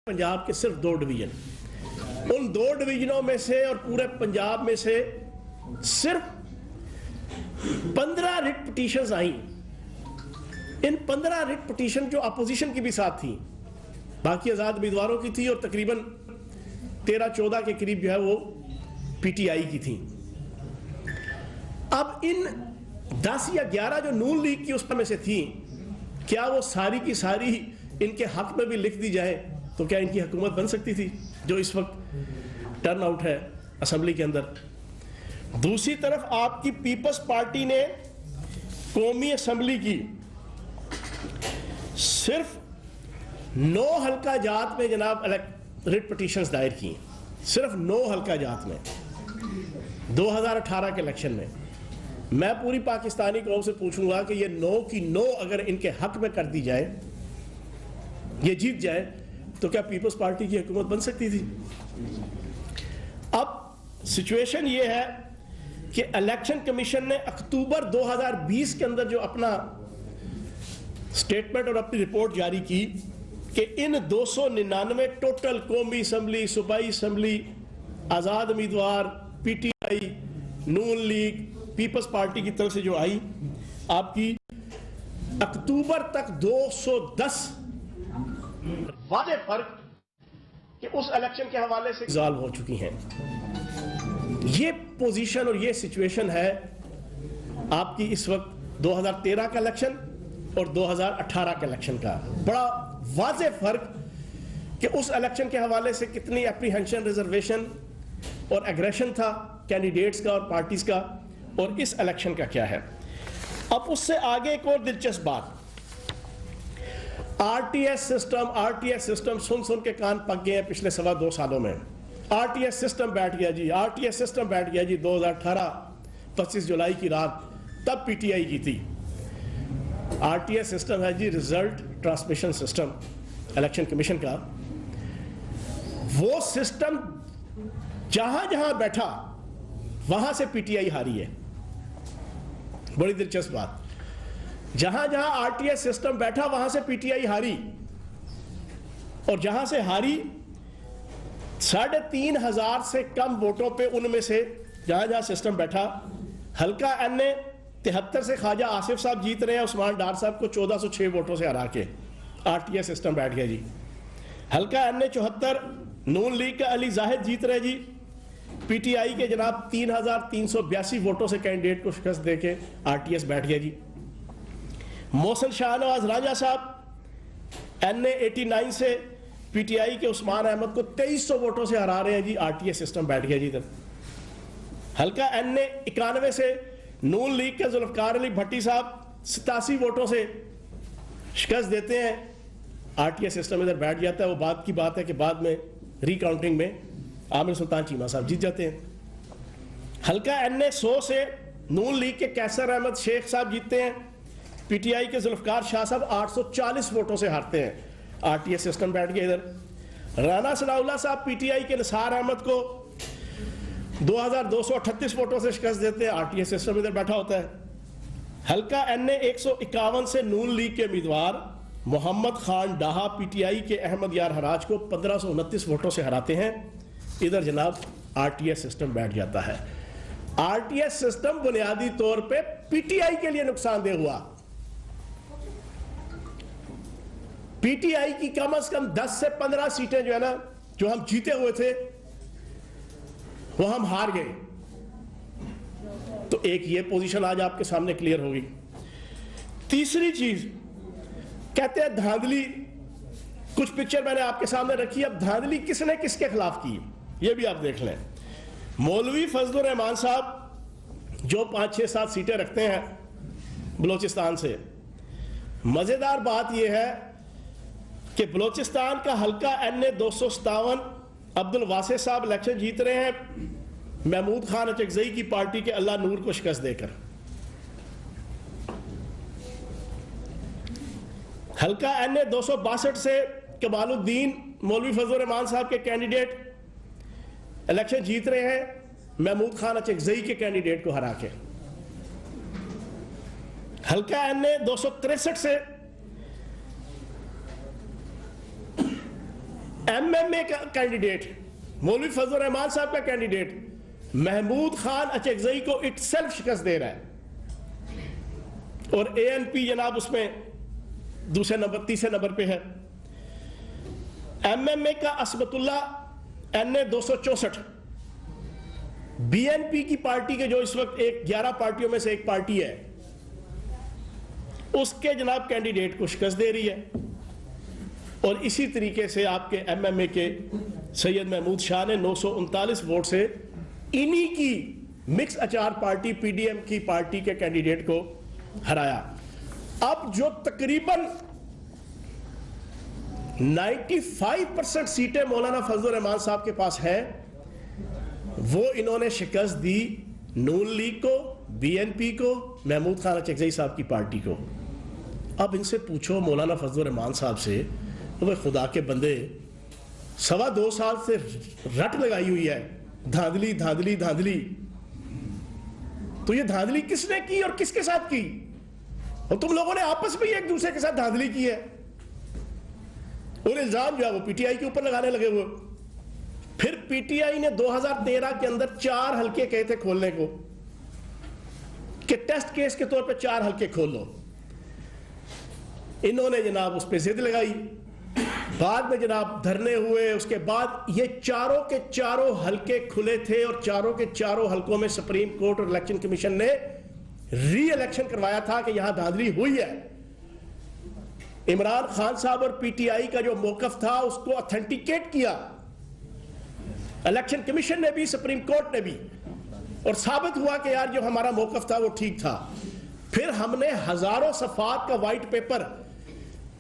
पंजाब के सिर्फ 2 डिवीजन, उन 2 डिवीजनों में से और पूरे पंजाब में से सिर्फ 15 रिट पिटीशंस आई। इन 15 रिट पिटीशन जो अपोजिशन की भी साथ थी, बाकी आजाद उम्मीदवारों की थी और तकरीबन 13-14 के करीब जो है वो पीटीआई की थी। अब इन 10 या 11 जो नून लीग की उसमें से थी, क्या वो सारी की सारी इनके हक में भी लिख दी जाए तो क्या इनकी हुकूमत बन सकती थी जो इस वक्त टर्न आउट है असेंबली के अंदर। दूसरी तरफ आपकी पीपल्स पार्टी ने कौमी असेंबली की सिर्फ 9 हल्का जात में जनाब रिट पिटीशंस दायर की, सिर्फ 9 हल्का जात में 2018 के इलेक्शन में। मैं पूरी पाकिस्तानी कौम से पूछूंगा कि ये 9 की 9 अगर इनके हक में कर दी जाए, ये जीत जाए, तो क्या पीपल्स पार्टी की हुकूमत बन सकती थी? अब सिचुएशन ये है कि इलेक्शन कमीशन ने अक्टूबर 2020 के अंदर जो अपना स्टेटमेंट और अपनी रिपोर्ट जारी की कि इन 299 टोटल कौमी असम्बली, सूबाई असम्बली, आज़ाद उम्मीदवार, पीटीआई, नून लीग, पीपल्स पार्टी की तरफ से जो आई, आपकी अक्टूबर तक 210 वादे फर्क कि उस इलेक्शन के हवाले से रिजॉल्व हो चुकी हैं। ये पोजीशन और ये सिचुएशन है आपकी इस वक्त 2013 का इलेक्शन और 2018 के इलेक्शन का। बड़ा वाज़े फर्क कि उस इलेक्शन के हवाले से कितनी एप्रीहेंशन, रिजर्वेशन और एग्रेशन था कैंडिडेट्स का और पार्टीज का, और इस इलेक्शन का क्या है। अब उससे आगे एक और दिलचस्प बात, आरटीएस सिस्टम सुन सुन के कान पक गए हैं पिछले 2.25 सालों में। आरटीएस सिस्टम बैठ गया जी, आरटीएस सिस्टम बैठ गया जी। 2018 25 जुलाई की रात तब पीटीआई की थी। आरटीएस सिस्टम है जी, result transmission system election commission का। वो सिस्टम जहां जहां बैठा वहां से पीटीआई हारी है। बड़ी दिलचस्प बात, जहां जहां आरटीएस सिस्टम बैठा वहां से पीटीआई हारी, और जहां से हारी 3,500 से कम वोटों पे, उनमें से जहां जहां सिस्टम बैठा, हल्का एनए 73 से ख्वाजा आसिफ साहब जीत रहे हैं उस्मान डार साहब को 1406 वोटों से हरा के, आरटीएस सिस्टम बैठ गया जी। हल्का एनए 74 नून लीग का अली जाहिद जीत रहे जी, पीटीआई के जनाब 3,382 वोटों से कैंडिडेट को शिकस्त देके आरटीएस बैठ गया जी। मोहसिन शाहनवाज राजा साहब एनए 89 से पीटीआई के उस्मान अहमद को 2300 वोटों से हरा रहे हैं जी, आरटीएस सिस्टम बैठ गया जी। तब हल्का एनए 91 से नून लीग के जुल्फकार अली भट्टी साहब 87 वोटों से शिकस्त देते हैं, आरटीएस सिस्टम इधर बैठ जाता है। वो बात की बात है कि बाद में रिकाउंटिंग में आमिर सुल्तान चीमा साहब जीत जाते हैं। हल्का एनए 100 से नून लीग के कैसर अहमद शेख साहब जीतते हैं, पीटीआई के जुल्फकार शाह साहब 840 वोटों से हारते हैं, आरटीएस सिस्टम बैठ गया इधर। राना सनाउल्लाह साहब पीटीआई के निसार अहमद को 2,238 वोटों से शिकस्त देते हैं, आरटीएस सिस्टम इधर बैठा होता है। हल्का एनए 151 से नून लीग के उम्मीदवार मोहम्मद खान डाहा पीटीआई के अहमद यार हराज को 1529 वोटों से हराते हैं, इधर जनाब आरटीएस सिस्टम बैठ जाता है। आरटीएस सिस्टम बुनियादी तौर पे पीटीआई के लिए नुकसानदेह हुआ। पीटीआई की कम से कम 10 से 15 सीटें जो है ना, जो हम जीते हुए थे, वो हम हार गए। तो एक ये पोजीशन आज आपके सामने क्लियर होगी। तीसरी चीज, कहते हैं धांधली, कुछ पिक्चर मैंने आपके सामने रखी। अब धांधली किसने किसके खिलाफ की, ये भी आप देख लें। मौलवी फजलुर रहमान साहब जो 5-6-7 सीटें रखते हैं बलोचिस्तान से, मजेदार बात यह है कि बलोचिस्तान का हल्का एनए 257 अब्दुल वासे साहब इलेक्शन जीत रहे हैं महमूद खान अचकजई की पार्टी के अल्लाह नूर को शिकस्त देकर। हल्का एनए 262 से कमालुद्दीन मौलवी फजलुर रहमान साहब के कैंडिडेट इलेक्शन जीत रहे हैं महमूद खान अचकजई के कैंडिडेट को हरा के। हल्का एनए 263 से एमएमए का कैंडिडेट मौलवी फजल रहमान साहब का कैंडिडेट महमूद खान अचकजई को इटसेल्फ शिकस्त दे रहा है, और एएनपी जनाब उसमें दूसरे नंबर तीसरे नंबर पे है। एमएमए का असबतुल्ला एनए 264 बीएनपी की पार्टी के जो इस वक्त 11 पार्टियों में से एक पार्टी है उसके जनाब कैंडिडेट को शिकस्त दे रही है। और इसी तरीके से आपके एमएमए के सैयद महमूद शाह ने 939 वोट से इन्हीं की मिक्स अचार पार्टी पीडीएम की पार्टी के कैंडिडेट को हराया। अब जो तकरीबन 95% सीटें मौलाना फजल रहमान साहब के पास है, वो इन्होंने शिकस्त दी नून लीग को, बीएनपी को, महमूद खान अचकजई साहब की पार्टी को। अब इनसे पूछो मौलाना फजल रहमान साहब से, वो खुदा के बंदे 2.25 साल से रट लगाई हुई है धांधली धांधली धांधली, तो ये धांधली किसने की और किसके साथ की? और तुम लोगों ने आपस में एक दूसरे के साथ धांधली की है, और इल्जाम जो है वो पीटीआई के ऊपर लगाने लगे हुए। फिर पीटीआई ने 2013 के अंदर 4 हलके कहे थे खोलने को, कि टेस्ट केस के तौर पे 4 हलके खोल लो। इन्होंने जनाब उस पर जिद लगाई, बाद में जनाब धरने हुए, उसके बाद ये चारों के चारों हलके खुले थे, और चारों के चारों हलकों में सुप्रीम कोर्ट और इलेक्शन कमीशन ने री इलेक्शन करवाया था कि यहां धांधली हुई है। इमरान खान साहब और पीटीआई का जो मौकफ था उसको ऑथेंटिकेट किया इलेक्शन कमीशन ने भी, सुप्रीम कोर्ट ने भी, और साबित हुआ कि यार जो हमारा मौकफ था वो ठीक था। फिर हमने हजारों सफात का व्हाइट पेपर,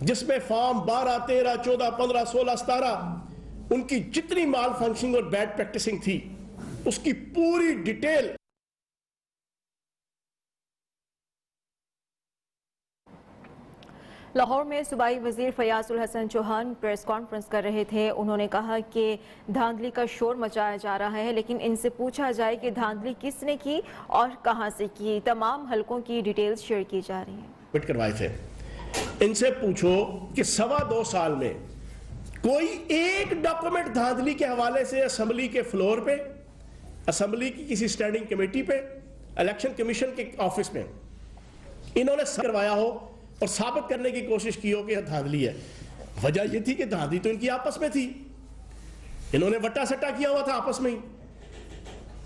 जिसमें फॉर्म 12, 13, 14, 15, 16, 17 उनकी जितनी माल फंक्शनिंग और बैड प्रैक्टिसिंग थी उसकी पूरी डिटेल। लाहौर में सूबाई वजीर फयाजुल हसन चौहान प्रेस कॉन्फ्रेंस कर रहे थे। उन्होंने कहा कि धांधली का शोर मचाया जा रहा है, लेकिन इनसे पूछा जाए कि धांधली किसने की और कहां से की। तमाम हलकों की डिटेल्स शेयर की जा रही हैं। करवाए थे, इनसे पूछो कि 2.25 साल में कोई एक डॉक्यूमेंट धांधली के हवाले से असेंबली के फ्लोर पे, असेंबली की किसी स्टैंडिंग कमेटी पे, इलेक्शन कमीशन के ऑफिस में इन्होंने करवाया हो और साबित करने की कोशिश की हो कि यह धांधली है। वजह यह थी कि धांधली तो इनकी आपस में थी, इन्होंने वट्टा सट्टा किया हुआ था आपस में ही,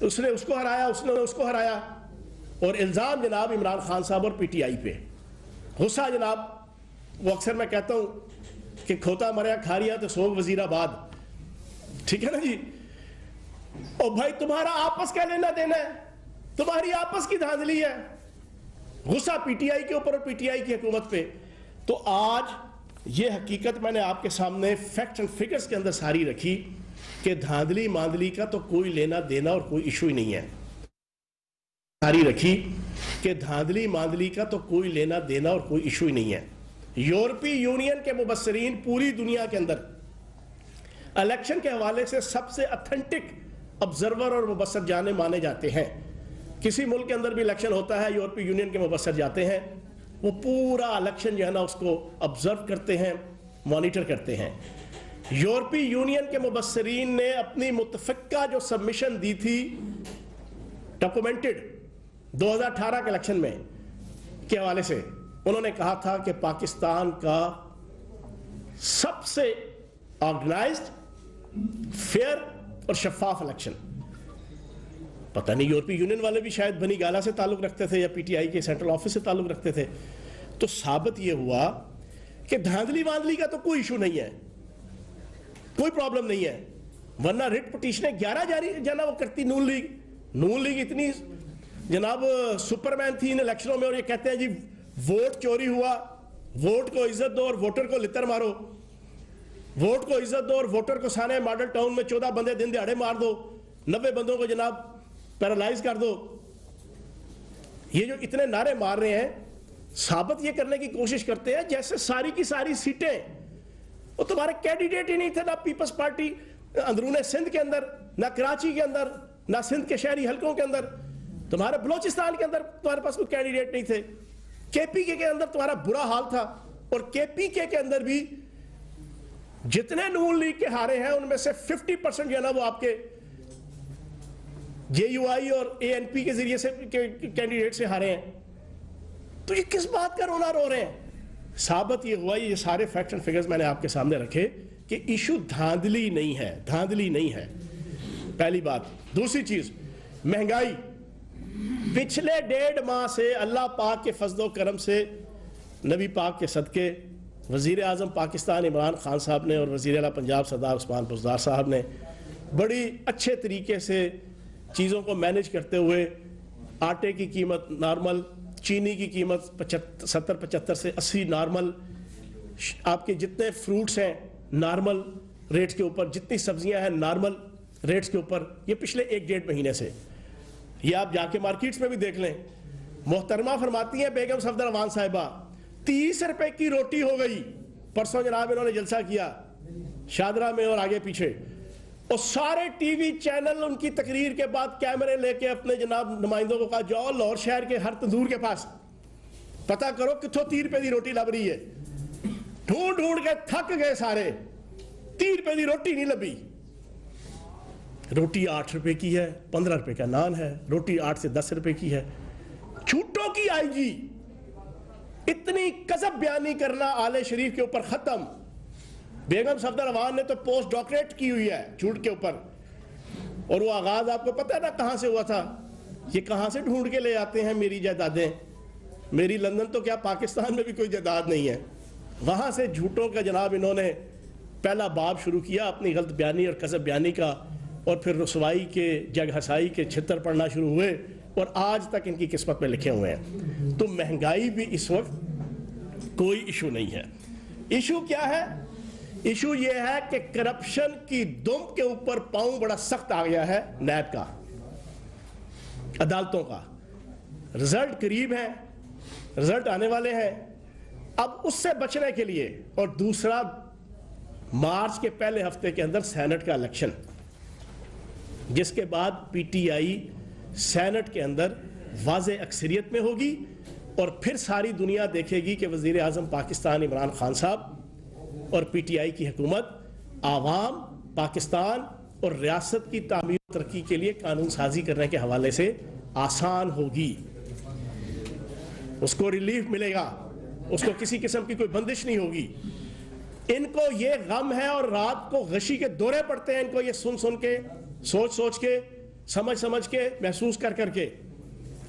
उसने उसको हराया, उसने उसको हराया। और इल्जाम जनाब इमरान खान साहब और पीटीआई पे। गुस्सा जनाब, वो अक्सर मैं कहता हूं कि खोता मरया खारिया तो सोग वजीराबाद, ठीक है ना जी। और भाई तुम्हारा आपस का लेना देना है, तुम्हारी आपस की धांधली है। गुस्सा पीटीआई के ऊपर और पीटीआई की हुकूमत पे। तो आज ये हकीकत मैंने आपके सामने फैक्ट्स एंड फिगर्स के अंदर सारी रखी कि धांधली मांधली का तो कोई लेना देना और कोई इशू ही नहीं है। सारी रखी कि धांधली मांधली का तो कोई लेना देना और कोई इशू ही नहीं है। यूरोपीय यूनियन के मुबस्सरीन पूरी दुनिया के अंदर इलेक्शन के हवाले से सबसे ऑथेंटिक ऑब्जर्वर और मुबस्सर जाने माने जाते हैं। किसी मुल्क के अंदर भी इलेक्शन होता है, यूरोपीय यूनियन के मुबस्सर जाते हैं, वो पूरा इलेक्शन जो है ना उसको ऑब्जर्व करते हैं, मॉनिटर करते हैं। यूरोपीय यूनियन के मुबस्सरीन ने अपनी मुतफक्का जो सबमिशन दी थी डॉक्यूमेंटेड 2018 के इलेक्शन में के हवाले से, उन्होंने कहा था कि पाकिस्तान का सबसे ऑर्गेनाइज्ड, फेयर और शफाफ इलेक्शन। पता नहीं यूरोपीय यूनियन वाले भी शायद बनी गाला से ताल्लुक रखते थे या पीटीआई के सेंट्रल ऑफिस से ताल्लुक रखते थे। तो साबित यह हुआ कि धांधली वांधली का तो कोई इशू नहीं है, कोई प्रॉब्लम नहीं है। वरना रिट पिटीशनें 11 जारी जाना वो करती नून लीग इतनी जनाब सुपरमैन थी इन इलेक्शनों में, और ये कहते हैं जी वोट चोरी हुआ, वोट को इज्जत दो और वोटर को लितर मारो, वोट को इज्जत दो और वोटर को साने मॉडल टाउन में 14 बंदे दिन दिहाड़े मार दो, 90 बंदों को जनाब पैरालाइज कर दो। ये जो इतने नारे मार रहे हैं, साबित ये करने की कोशिश करते हैं जैसे सारी की सारी सीटें वो तुम्हारे कैंडिडेट ही नहीं थे, ना पीपल्स पार्टी अंदरूने सिंध के अंदर, ना कराची के अंदर, ना सिंध के शहरी हलकों के अंदर, तुम्हारे बलोचिस्तान के अंदर तुम्हारे पास कोई कैंडिडेट नहीं थे, केपीके के अंदर तुम्हारा बुरा हाल था। और केपीके के अंदर भी जितने नून लीग के हारे हैं उनमें से 50% जो है ना वो आपके JUI और ANP के जरिए से कैंडिडेट से हारे हैं। तो ये किस बात का रोना रो रहे हैं? साबित ये हुआ, ये सारे फैक्ट एंड फिगर्स मैंने आपके सामने रखे कि इशू धांधली नहीं है, धांधली नहीं है, पहली बात। दूसरी चीज, महंगाई पिछले 1.5 माह से अल्लाह पाक के फजलो करम से, नबी पाक के सदके, वजीर आजम पाकिस्तान इमरान खान साहब ने और वजीर आला पंजाब सरदार उस्मान बुज़दार साहब ने बड़ी अच्छे तरीके से चीज़ों को मैनेज करते हुए आटे की कीमत नॉर्मल, चीनी की कीमत 70-75 से 80 नॉर्मल, आपके जितने फ्रूट्स हैं नॉर्मल रेट्स के ऊपर, जितनी सब्जियां हैं नॉर्मल रेट्स के ऊपर, ये पिछले 1-1.5 महीने से। ये आप जाके मार्केट्स में भी देख लें। मोहतरमा फरमाती हैं बेगम सफदर साहिबा, 30 रुपए की रोटी हो गई। परसों जनाब इन्होंने जलसा किया शादरा में और आगे पीछे, और सारे टीवी चैनल उनकी तकरीर के बाद कैमरे लेके अपने जनाब नुमाइंदों को कहा, जाओ लाहौर शहर के हर तंदूर के पास पता करो कितों 30 रुपए की रोटी लभ रही है। ढूंढ ढूंढ के थक गए सारे, 30 रुपए की रोटी नहीं लभी। रोटी 8 रुपए की है, 15 रुपए का नान है, रोटी 8 से 10 रुपए की है। झूठों की आईजी, इतनी कज़ब बयानी करना आले शरीफ के ऊपर खत्म। बेगम सफदर अवान ने तो पोस्ट डॉक्टरेट की हुई है झूठ के ऊपर, और वो आगाज आपको पता है ना कहां से हुआ था? ये कहां से ढूंढ के ले आते हैं मेरी जायदादें, मेरी लंदन तो क्या पाकिस्तान में भी कोई जायदाद नहीं है। वहां से झूठों का जनाब इन्होंने पहला बाब शुरू किया अपनी गलत बयानी और कज़ब बयानी का, और फिर रसवाई के, जग हसाई के छितर पड़ना शुरू हुए, और आज तक इनकी किस्मत में लिखे हुए हैं। तो महंगाई भी इस वक्त कोई इशू नहीं है। इशू क्या है? इशू यह है कि करप्शन की दुम के ऊपर पांव बड़ा सख्त आ गया है नैब का, अदालतों का। रिजल्ट करीब है, रिजल्ट आने वाले हैं। अब उससे बचने के लिए, और दूसरा मार्च के पहले हफ्ते के अंदर सेनेट का इलेक्शन, जिसके बाद PTI सेनेट के अंदर वाज़े अक्सरियत में होगी, और फिर सारी दुनिया देखेगी कि वज़ीर आज़म पाकिस्तान इमरान खान साहब और PTI की हुकूमत आवाम, पाकिस्तान और रियासत की तामीर तरक्की के लिए कानून साजी करने के हवाले से आसान होगी। उसको रिलीफ मिलेगा, उसको किसी किस्म की कोई बंदिश नहीं होगी। इनको ये गम है और रात को गशी के दौरे पड़ते हैं, इनको ये सुन सुन के, सोच सोच के, समझ समझ के, महसूस कर करके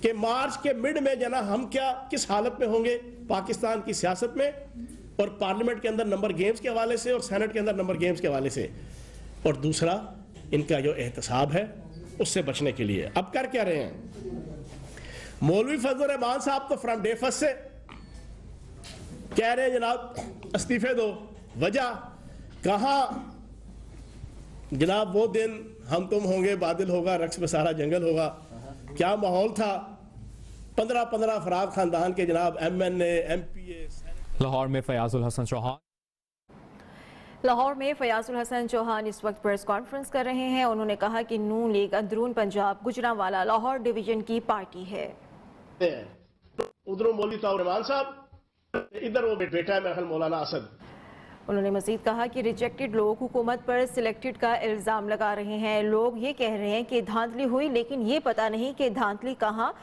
कि मार्च के मिड में जना हम क्या किस हालत में होंगे पाकिस्तान की सियासत में, और पार्लियामेंट के अंदर नंबर गेम्स के हवाले से और सेनेट के अंदर नंबर गेम्स के हवाले से। और दूसरा इनका जो एहतसाब है उससे बचने के लिए अब कर क्या रहे हैं? मौलवी फजल रहमान साहब तो फ्रंट डे फर्स्ट से कह रहे हैं जनाब इस्तीफे दो। वजह कहां? जनाब वो दिन हम तुम होंगे, बादल होगा, रक्स में सारा जंगल होगा, क्या माहौल था। 15-15 अफराद खानदान के जनाब MNA, MPA। लाहौर में फयाजुल हसन चौहान लाहौर में फयाजुल हसन चौहान इस वक्त प्रेस कॉन्फ्रेंस कर रहे हैं। उन्होंने कहा कि नून लीग अंदरून पंजाब गुजरांवाला लाहौर डिवीजन की पार्टी है। उधरों मौलवी ताऊर रहमान साहब, इधर वो बेटा है मेरा ख्याल मौलाना असद। उन्होंने मजीद कहा कि रिजेक्टेड लोग हुकूमत पर सिलेक्टेड का इल्ज़ाम लगा रहे हैं। लोग ये कह रहे हैं कि धांधली हुई, लेकिन ये पता नहीं कि धांधली कहाँ